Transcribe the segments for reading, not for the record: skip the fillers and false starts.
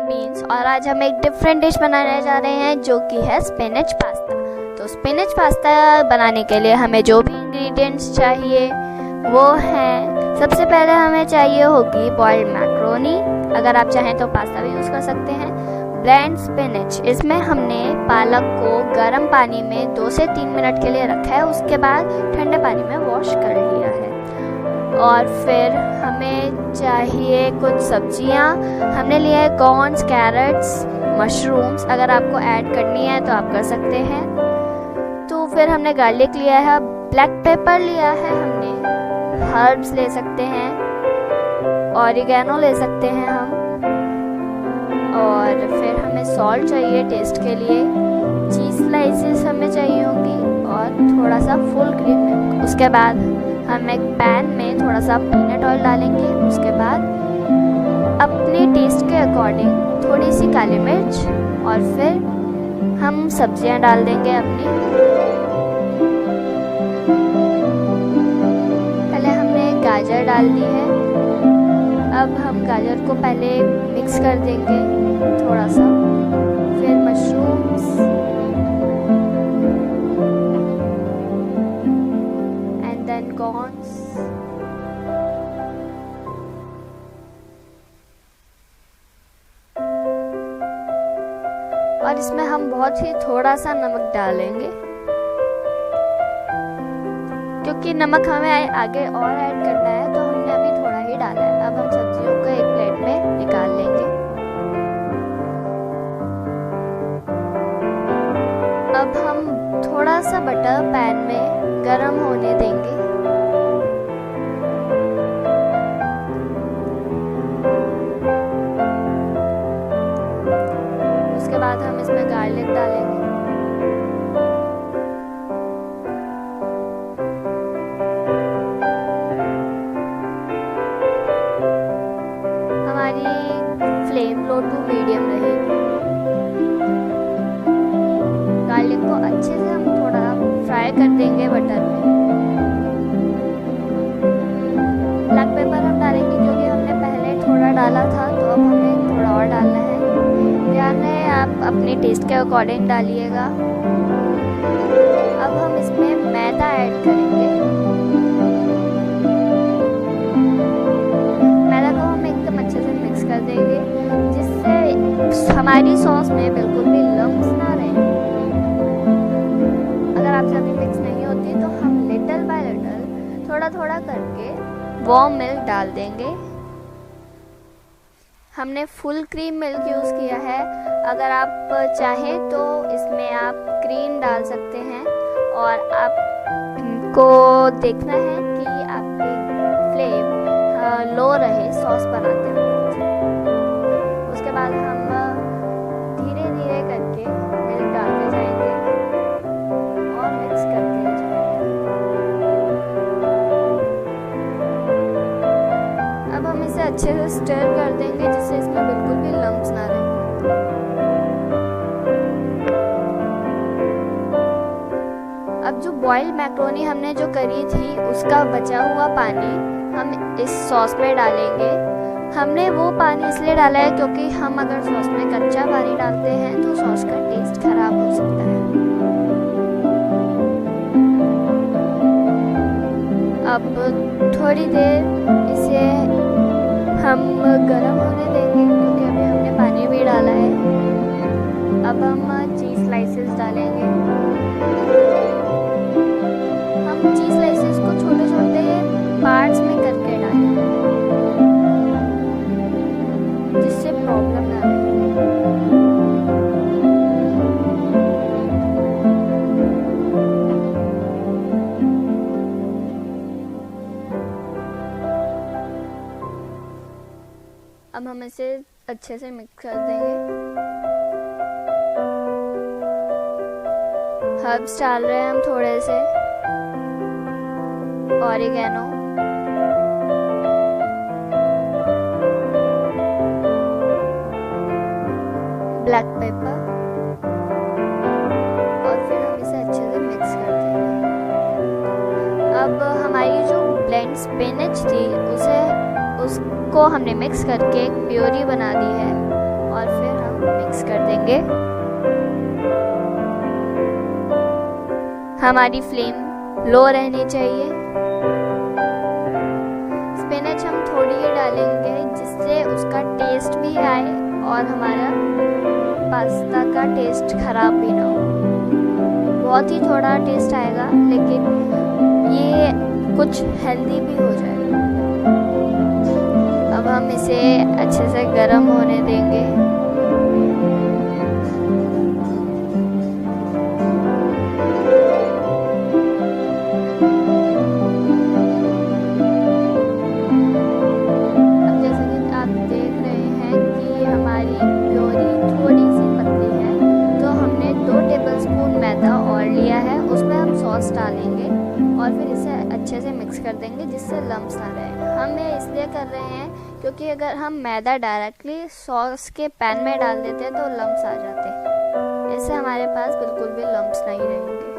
Beans और आज हम एक डिफरेंट डिश बनाने जा रहे हैं जो कि है स्पिनच पास्ता। तो स्पिनच पास्ता बनाने के लिए हमें जो भी इंग्रेडिएंट्स चाहिए वो हैं, सबसे पहले हमें चाहिए होगी बॉइल्ड मैक्रोनी, अगर आप चाहें तो पास्ता भी यूज़ कर सकते हैं। ब्लेंड स्पिनच, इसमें हमने पालक को गर्म पानी में 2 से 3 मिनट के लिए रखा है, उसके बाद ठंडे पानी में वॉश कर लिया है। और फिर हमें चाहिए कुछ सब्जियां, हमने लिए है कॉर्न्स, कैरेट्स, मशरूम्स, अगर आपको ऐड करनी है तो आप कर सकते हैं। तो फिर हमने गार्लिक लिया है, ब्लैक पेपर लिया है, हमने हर्ब्स ले सकते हैं, ओरिगेनो ले सकते हैं हम, और फिर हमें सॉल्ट चाहिए टेस्ट के लिए, चीज़ स्लाइसेस हमें चाहिए होंगी और थोड़ा सा फुल क्रीम मिल्क। उसके बाद हम एक पैन में थोड़ा सा पीनट ऑयल डालेंगे, उसके बाद अपने टेस्ट के अकॉर्डिंग थोड़ी सी काली मिर्च, और फिर हम सब्जियां डाल देंगे अपनी। पहले हमने गाजर डाल दी है, अब हम गाजर को पहले मिक्स कर देंगे थोड़ा सा, फिर मशरूम्स एंड देन कॉर्न्स, और इसमें हम बहुत ही थोड़ा सा नमक डालेंगे क्योंकि नमक हमें आगे और ऐड करना है, तो हमने अभी थोड़ा ही डाला है। अब हम सब्जियों को एक प्लेट में निकाल लेंगे। अब हम थोड़ा सा बटर पैन में गरम होने देंगे। उसके बाद हम इसमें गार्लिक डालेंगे, हमारी फ्लेम लो टू मीडियम रहेगी। गार्लिक को अच्छे से हम थोड़ा फ्राई कर देंगे बटर में। ब्लैक पेपर हम डालेंगे क्योंकि हमने पहले थोड़ा डाला था, तो अब हमें थोड़ा और डालना है। ध्यान है आप अपने टेस्ट के अकॉर्डिंग डालिएगा। अब हम इसमें मैदा ऐड करेंगे। मैदा को हम एकदम अच्छे से मिक्स कर देंगे जिससे हमारी सॉस में बिल्कुल भी लम्स ना रहे। अगर आपसे अभी मिक्स नहीं होती तो हम लिटिल बाय लिटिल थोड़ा थोड़ा करके वार्म मिल्क डाल देंगे। हमने फुल क्रीम मिल्क यूज़ किया है, अगर आप चाहें तो इसमें आप क्रीम डाल सकते हैं, और आपको देखना है कि आपकी फ्लेम लो रहे सॉस बनाते वक्त। उसके बाद हम धीरे धीरे करके मिल्क डालते जाएंगे और मिक्स करते जाएंगे। अब हम इसे अच्छे से स्टर कर देंगे जिससे इसमें बिल्कुल भी लम्स ना रहे। अब जो बॉइल्ड मैक्रोनी हमने जो करी थी उसका बचा हुआ पानी हम इस सॉस में डालेंगे। हमने वो पानी इसलिए डाला है क्योंकि हम अगर सॉस में कच्चा पानी डालते हैं तो सॉस का टेस्ट खराब हो सकता है। अब थोड़ी देर इसे हम गरम होने देंगे क्योंकि अभी हमने पानी भी डाला है। अब हम चीज़ स्लाइसेस डालेंगे। हम चीज़ स्लाइसेस को छोटे छोटे पार्ट्स में करके डालेंगे जिससे प्रॉब्लम ना रहे। अब हम इसे अच्छे से मिक्स कर देंगे। हर्ब्स डाल रहे हैं हम थोड़े से, ओरिगेनो, ब्लैक पेपर, और फिर हम इसे अच्छे से मिक्स कर देंगे। अब हमारी जो ब्लेंड स्पिनच थी उसको हमने मिक्स करके एक प्योरी बना दी है, और फिर देंगे। हमारी फ्लेम लो रहनी चाहिए। स्पिनच हम थोड़ी ही डालेंगे जिससे उसका टेस्ट भी आए और हमारा पास्ता का टेस्ट खराब भी ना हो। बहुत ही थोड़ा टेस्ट आएगा लेकिन ये कुछ हेल्दी भी हो जाएगा। अब हम इसे अच्छे से गर्म होने देंगे। अब जैसा कि आप देख रहे हैं कि हमारी प्योरी थोड़ी सी पतली है, तो हमने 2 टेबलस्पून मैदा और लिया है। उसमें हम सॉस डालेंगे और फिर इसे अच्छे से मिक्स कर देंगे जिससे लम्स ना रहे। हम ये इसलिए कर रहे हैं क्योंकि अगर हम मैदा डायरेक्टली सॉस के पैन में डाल देते तो लम्स आ जाते। इससे हमारे पास बिल्कुल भी लम्स नहीं रहेंगे।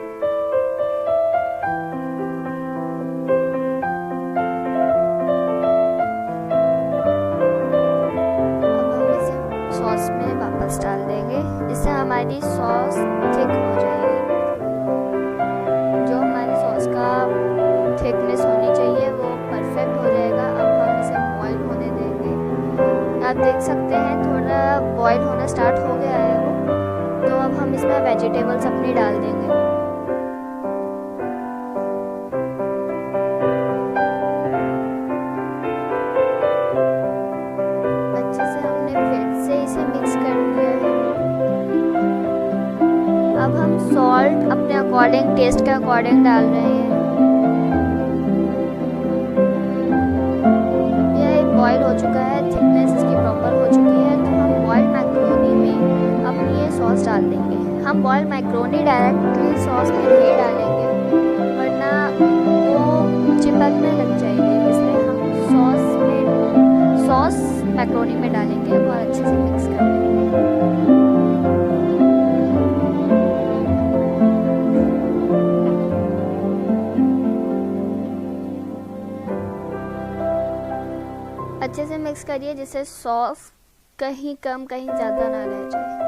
अब हम इसे सॉस में वापस डाल देंगे जिससे हमारी सॉस थिक हो जाएगी। जो हमारी सॉस का थिकनेस होनी चाहिए वो परफेक्ट हो जाएगा। अब हम इसे बॉईल होने देंगे। आप देख सकते हैं थोड़ा बॉईल होना स्टार्ट हो गया है वो। तो अब हम इसमें वेजिटेबल्स अपनी डाल देंगे। अच्छे से हमने फिर से इसे मिक्स कर दिया है। अब हम सॉल्ट अपने अकॉर्डिंग, टेस्ट के अकॉर्डिंग डाल रहे हैं। बॉईल हो चुका है, थिकनेस इसकी प्रॉपर हो चुकी है, तो हम बॉइल्ड मैक्रोनी में अपनी ये सॉस डाल देंगे। हम बॉइल्ड मैक्रोनी डायरेक्टली सॉस में नहीं डालेंगे वरना वो चिपकने लग जाएगी, इसलिए हम सॉस मैक्रोनी में डालेंगे और अच्छे से मिक्स कर देंगे। अच्छे से मिक्स करिए जिससे सॉस कहीं कम कहीं ज़्यादा ना रह जाए।